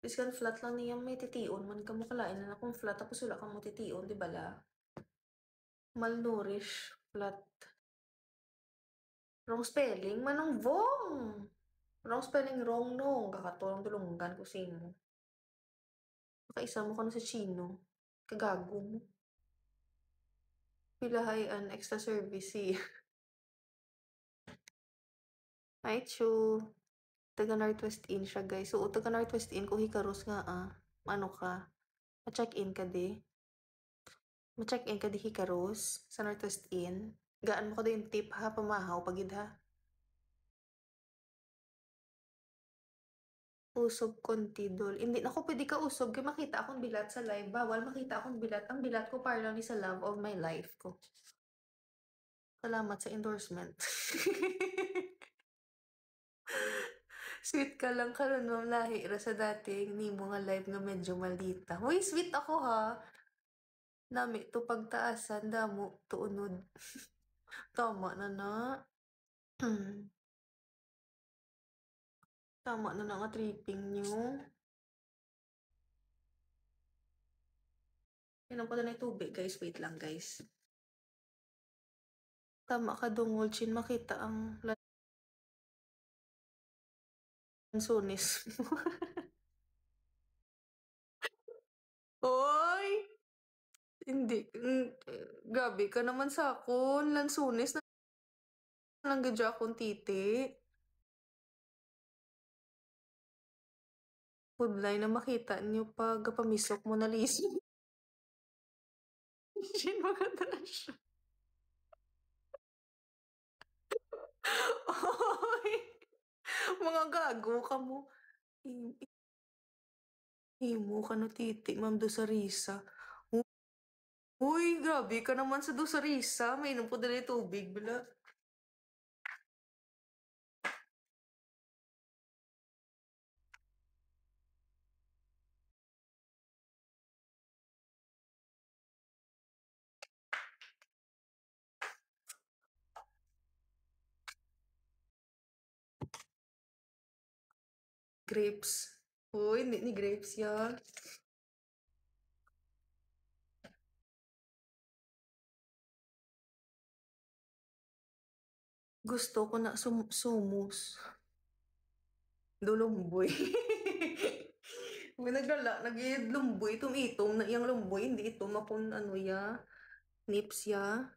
Biskan flat lang niya may titiun man ka mo kalain na kung flat tapos wala ka mo titiun, di ba la? Malnourish, flat. Wrong spelling, manong vong! Wrong spelling, wrong no. Kakatulong dulunggan ko sino. Makaisa mo ka na sa chino. Kagago mo. Pilahayan, extra service eh. Hi, Chu. Taga Northwest Inn siya, guys. So, taga Northwest Inn, kung hikaros nga ano ka, ma-check-in ka di. Ma-check-in ka di hikaros sa Northwest Inn. Gaan mo ka yung tip ha, pamahaw, pagid ha. Usob kontidol. Hindi na ako pwede ka usob kaya makita akong bilat sa live. Bawal makita akong bilat. Ang bilat ko para lang ni sa love of my life ko. Salamat sa endorsement. Sweet ka lang karon ma'am lahi ra sa dating ni mo nga live nga medyo maldita. Hoy, sweet ako ha. Nami to pagtaasan damo tuunod. Tama na na. Tama na nga tripping nyo. Yan pa na yung tubig guys. Wait lang guys. Tama ka dungol chin makita ang lansunis. Hoy! Hindi. Gabi ka naman sa akon. Lansunis na lang gadya akong titi. Foodline na makita niyo pag pamisok mo na liso. Shin, maganda na siya. Oy! Mga gago ka mo. Himo ka no titi, ma'am do sa Risa. Uy, grabe ka naman sa do sa Risa. May inom po dala tubig, bila. Grapes. Uy, hindi ni grapes ya. Gusto ko na sumus. Dulumboy. May naglala, nag-lumboy, itom na iyang lumboy, hindi ito mapun ano ya, nips ya.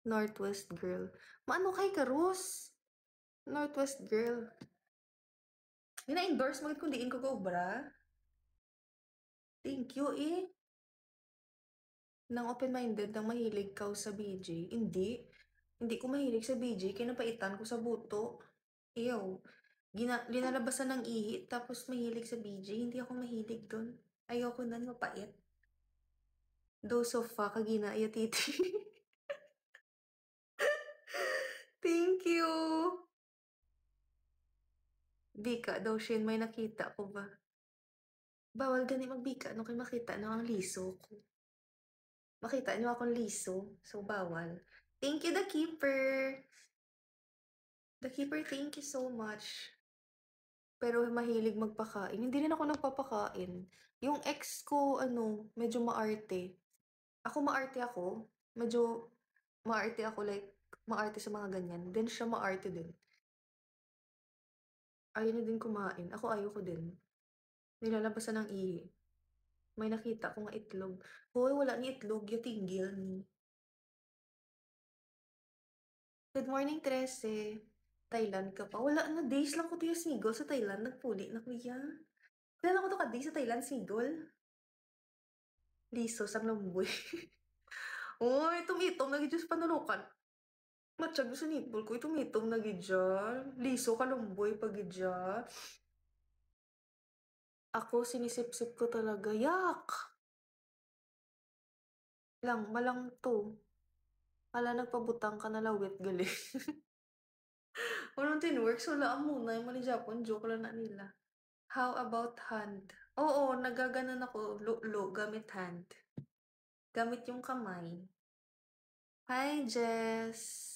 Northwest girl. Maano kay Karus? Northwest girl. Ina-endorse mo kung diin ko bra. Thank you eh. Nang open-minded, nang mahilig ka sa BJ. Hindi. Hindi ko mahilig sa BJ, kaya napaitan ko sa buto. Ew. Linalabasan ng ihi, tapos mahilig sa BJ. Hindi ako mahilig doon. Ayoko na, mapait. Dose of fuck, kagina, ayatiti. Thank you. Bika daw, Shin, may nakita ko ba? Bawal gani magbika no kay makita no ang liso ko. Makita niyo akong liso, so bawal. Thank you, The Keeper. The Keeper, thank you so much. Pero mahilig magpakain. Hindi rin ako nagpapakain. Yung ex ko, medyo maarte. Ako maarte ako. Medyo maarte ako, like, maarte sa mga ganyan. Then siya maarte din. Ayaw na din kumain. Ako ayaw ko din. Nilalabasan ng ihi. May nakita ko nga itlog. Hoy, wala ni itlog. Yatinggil ni. Good morning, Trece. Thailand ka pa. Wala na. Days lang ko tiyo single sa Thailand. Nagpuli na kuya. Kailan ko to ka-days sa Thailand single? Liso sang lamboy. Uy, tumitom na gidyo sa panunukan. Matsyag sa nipple ko. Tumitom na gidya. Liso ka lamboy pag gidya. Ako, sinisip-sip ko talaga. Yak! Malang to. Ala, nagpabutang ka na lawit gali. Walang tinworks, wala muna. Yung mali Japon, joke lang na nila. How about hand? Oo, nagaganon ako. Lo, gamit hand. Gamit yung kamay. Hi, Jess.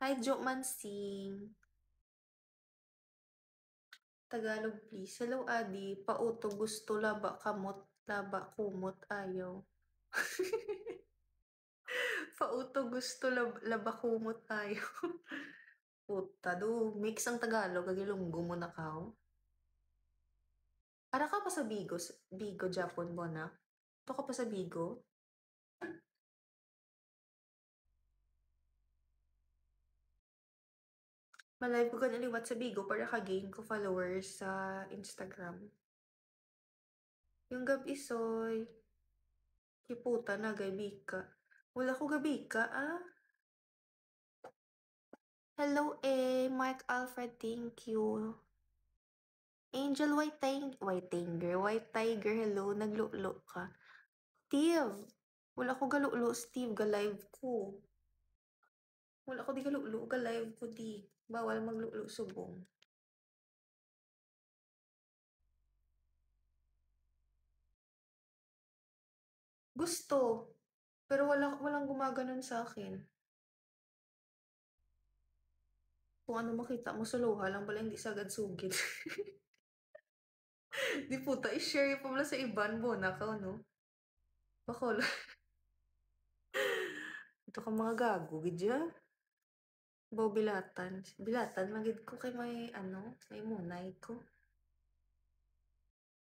Hi, Jo Mansing. Tagalog please. Hello Adi, pauto gusto laba kamot, laba kumot ayaw. Pauto gusto laba kumot ayaw. Puta do, mix ang Tagalog kag Ilonggo mo nakaw. Ara ka pa sa Bigo, Bigo Japon bonak? To ka pa sa Bigo? Malive ko kan liwat sa Bigo para ka-gain ko followers sa Instagram. Yung gabi soy, kiputa na gabi ka. Wala ko gabi ka ah. Hello Mark Alfred, thank you. Angel White Tiger, hello, naglulo ka. Steve, wala ko galulo, Steve, ga-live ko. Wala ko di galulo, ga-live ko di. Bawal maglulo subong. Gusto, pero walang gumaganon sa akin. Kung ano makita mo sa luha lang pala hindi sagad sugid. Di puta, i-share pa pala sa iban mo na ka, no? Bakol. Ito ka mga gago, gidya. Baw bilatan. Bilatan, magid ko kay may ano, may munay ko.